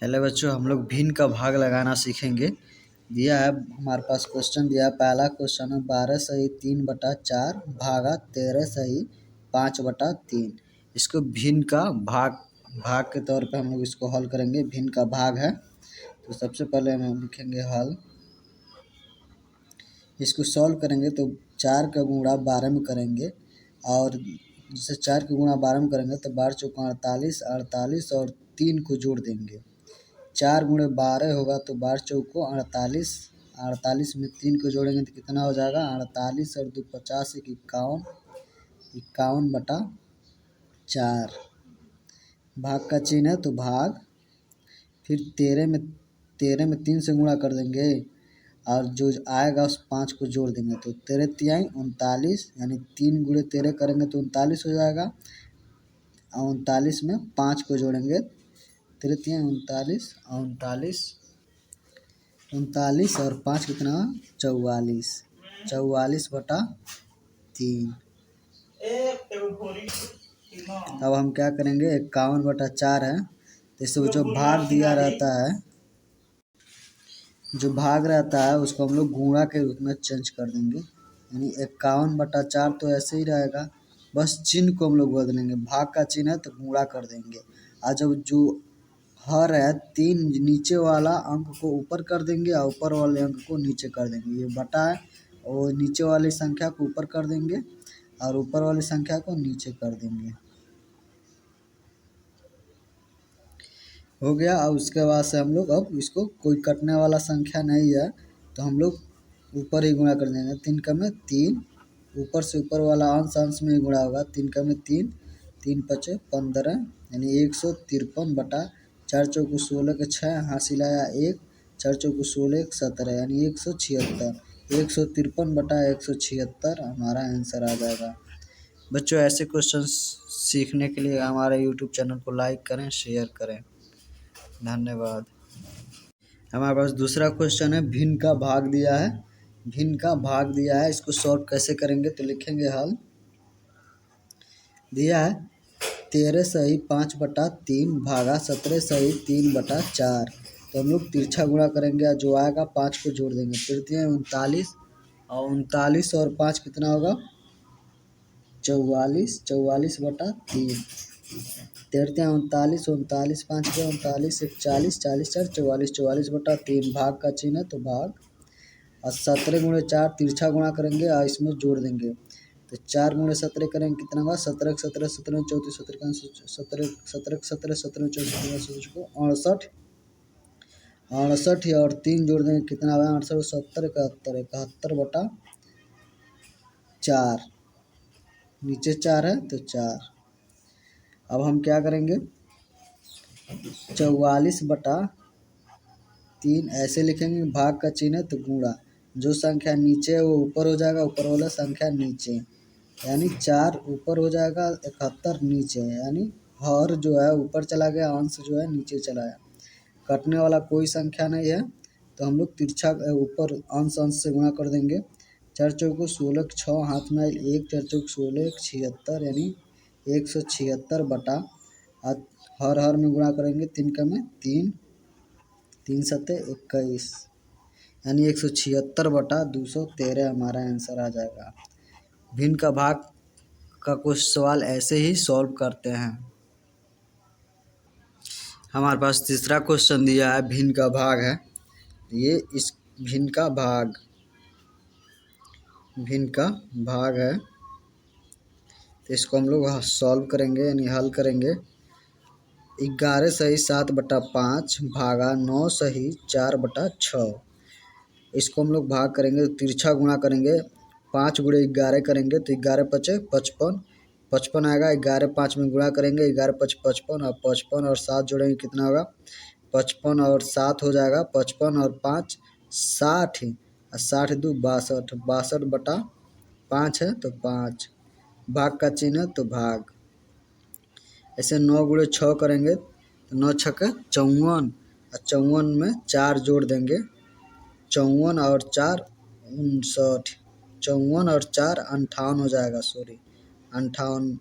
Hello बच्चों, हम लोग भिन्न का भाग लगाना सीखेंगे। दिया है हमारे पास क्वेश्चन दिया है। पहला क्वेश्चन है 12 सही 3/4 भागा 13 सही 5/3। इसको भिन्न का भाग भाग के तौर पे हम लोग इसको हल करेंगे। भिन्न का भाग है तो सबसे पहले हम लिखेंगे हल। इसको सॉल्व करेंगे तो 4 का गुणा 12 में करेंगे और जैसे 4 का गुणा 12 में करेंगे तो 12 चौका 48, 48 और 3 को जोड़ देंगे। 4 गुणे 12 होगा तो 12 चौको 48, 48 में 3 को जोड़ेंगे तो कितना हो जाएगा 48 और 2 50, 51, 51/4। भाग का चिन्ह है तो भाग, फिर 13 में 3 से गुणा कर देंगे और जो आएगा उस 5 को जोड़ देंगे तो 13 तिहाई 39, यानी 3 गुणे 13 करेंगे तो 39 हो जाएगा और 39 में 5 को जोड़ेंगे 13 तिहाई 39, 39 और 5 कितना 44, 44/3। अब हम क्या करेंगे 51/4 है तो इससे जो भाग दिया रहता है, जो भाग रहता है उसको हम लोग गुणा के रूप में चेंज कर देंगे। यानी 51/4 तो ऐसे ही रहेगा, बस चिन्ह को हम लोग बदलेंगे। भाग का चिन्ह है तो गुणा कर देंगे और जब जो हर है 3 नीचे वाला अंक को ऊपर कर देंगे और ऊपर वाले अंक को नीचे कर देंगे। ये बटा है और नीचे वाली संख्या को ऊपर कर देंगे और ऊपर वाली संख्या को नीचे कर देंगे। हो गया। और उसके बाद से हम लोग अब इसको कोई कटने वाला संख्या नहीं है तो हम लोग ऊपर ही गुणा कर देंगे। 3 का में 3, ऊपर से ऊपर वाला अंश अंश में ही गुणा होगा। 3 का में 3, 3 पचे 15, यानी 153/4 चौको 16 के 6, हासिल आया 1, 4 चौको 16 1 17, यानी 176। 153/176 हमारा आंसर आ जाएगा। बच्चों, ऐसे क्वेश्चन सीखने के लिए हमारे यूट्यूब चैनल को लाइक करें, शेयर करें। धन्यवाद। हमारे पास दूसरा क्वेश्चन है भिन्न का भाग दिया है। भिन्न का भाग दिया है, इसको सॉल्व कैसे करेंगे तो लिखेंगे हल। दिया है 13 सही 5/3 भागा 17 सही 3/4। तो हम लोग तिरछा गुणा करेंगे और जो आएगा 5 को जोड़ देंगे। 39 और 39 और 5 कितना होगा 44, 44/3। 39, 39 5 के 39, 40, 40 4 44, 44/3। भाग का चिन्ह है तो भाग और 17 गुणे 4 तिरछा गुणा करेंगे और इसमें जोड़ देंगे तो 4 गुणे 17 करेंगे कितना होगा 17 17 17 34 17 17 17 17 17 34 68, 68 और 3 जोड़ देंगे कितना होगा 68 70 71, 71/4। नीचे 4 है तो 4। अब हम क्या करेंगे 44/3 ऐसे लिखेंगे। भाग का चिन्ह है तो गुणा, जो संख्या नीचे है वो ऊपर हो जाएगा, ऊपर वाला संख्या नीचे, यानी 4 ऊपर हो जाएगा 71 नीचे, यानी हर जो है ऊपर चला गया, अंश जो है नीचे चला गया। कटने वाला कोई संख्या नहीं है तो हम लोग तिरछा ऊपर अंश अंश से गुणा कर देंगे। 4 चौको 16 के 6, हाथ में 1, 4 चौको 16 76, यानी 176 हर में गुणा करेंगे। 3 का में 3, 3 सत्ते 21, यानी 176/213 हमारा आंसर आ जाएगा। भिन्न का भाग का कुछ सवाल ऐसे ही सॉल्व करते हैं। हमारे पास तीसरा क्वेश्चन दिया है भिन्न का भाग है। ये इस भिन्न का भाग है तो इसको हम लोग सॉल्व करेंगे, यानी हल करेंगे। 11 सही 7/5 भागा 9 सही 4/6। इसको हम लोग भाग करेंगे तो तिरछा गुणा करेंगे। 5 गुणे 11 करेंगे तो 11 पचे 55, 55 आएगा। 11 5 में गुणा करेंगे 11 5 55 और 55 और 7 जोड़ेंगे कितना होगा 55 और 7 हो जाएगा 55 और 5 60 और 60 2 62, 62/5 है तो 5। भाग का चिन्ह तो भाग। ऐसे 9 गुणे 6 करेंगे तो 9 छक्के 54 और 54 में 4 जोड़ देंगे। 54 और 4 59, 54 और 4 58 हो जाएगा, 58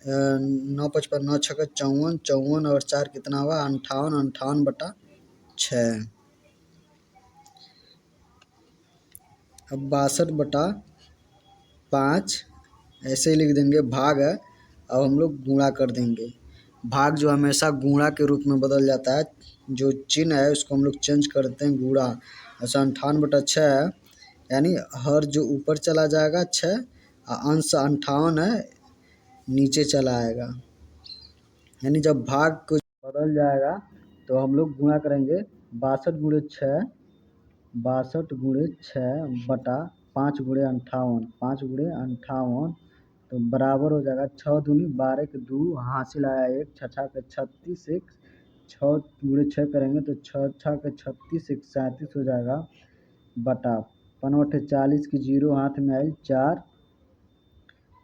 9 55 9 छक्का 54, 54 और 4 कितना हुआ 58, 58/6। अब 62/5 ऐसे ही लिख देंगे। भाग है, अब हम लोग गुणा कर देंगे। भाग जो हमेशा गुणा के रूप में बदल जाता है, जो चिन्ह है उसको हम लोग चेंज करते हैं गुणा। ऐसा 58/6 है, यानी हर जो ऊपर चला जाएगा 6 अंश 58 है नीचे चला आएगा। यानी जब भाग को बदल जाएगा तो हम लोग गुणा करेंगे 62/6, 62/6/5 × 58, 5 × 58 तो बराबर हो जाएगा 6 दूनी 12 के 2 हासिल आया 1, 6 6 के 36, 6 × 6 करेंगे तो 6 6 के 36, 1 37 हो जाएगा बटा 5 40 की 0 हाथ में आई 4,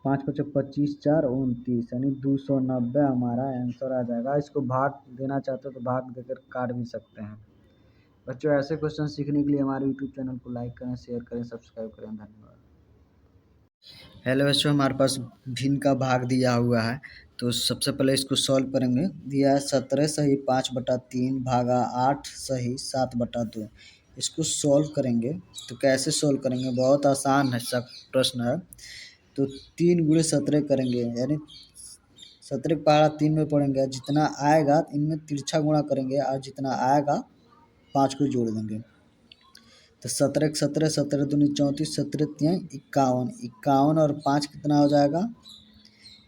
5 5 25, 4 29 यानी 290 हमारा आंसर आ जाएगा। इसको भाग देना चाहते हो तो भाग देकर काट भी सकते हैं। बच्चों ऐसे क्वेश्चन सीखने के लिए हमारे यूट्यूब चैनल को लाइक करें, शेयर करें, सब्सक्राइब करें। धन्यवाद। हेलो बच्चों, हमारे पास भिन्न का भाग दिया हुआ है, तो सबसे पहले इसको सॉल्व करेंगे। दिया है 17 सही 5/3 भागा 8 सही 7/2। इसको सॉल्व करेंगे तो कैसे सॉल्व करेंगे, बहुत आसान है सब प्रश्न है। तो 3 × 17 करेंगे, यानी 17 का पहाड़ा 3 में पढ़ेंगे, जितना आएगा इनमें तिरछा गुणा करेंगे और जितना आएगा 5 को जोड़ देंगे। तो 17 × 17, 17 दूनी 34, 17 3 51, 51 और 5 कितना हो जाएगा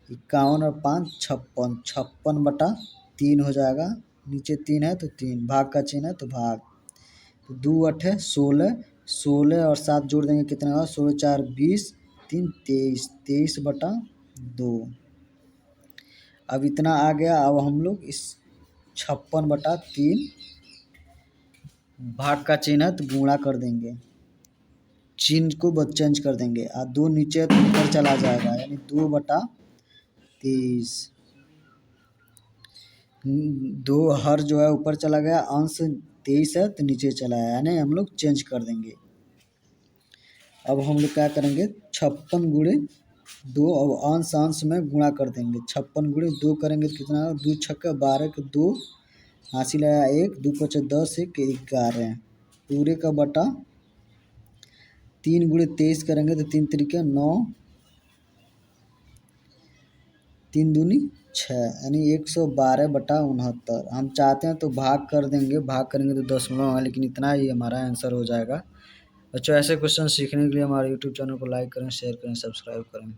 51 और 5 56, 56/3 हो जाएगा। नीचे 3 है तो 3, भाग का चिन्ह है तो भाग। तो 2 8 है 16, 16 और 7 जोड़ देंगे कितना होगा 16 4 20, 3 23, 23/2। अब इतना आ गया। अब हम लोग इस 56/3 भाग का चिन्ह है तो गुणा कर देंगे, चिन्ह को चेंज कर देंगे और 2 नीचे तो ऊपर चला जाएगा, यानी 2/23। 2 हर जो है ऊपर चला गया, अंश 23 है तो नीचे चला है, यानी हम लोग चेंज कर देंगे। अब हम लोग क्या करेंगे 56 × 2, अब अंश अंश में गुणा कर देंगे। 56 × 2 करेंगे तो कितना 2 छक्का 12 के 2 हासिल आया 1, 2 5 10, 1 11 पूरे का बटा 3 × 23 करेंगे तो 3 3 9, 3 दूनी 6 यानी 112/69। हम चाहते हैं तो भाग कर देंगे, भाग करेंगे तो दशमलव है, लेकिन इतना ही हमारा आंसर हो जाएगा। बच्चों ऐसे क्वेश्चन सीखने के लिए हमारे यूट्यूब चैनल को लाइक करें, शेयर करें, सब्सक्राइब करें।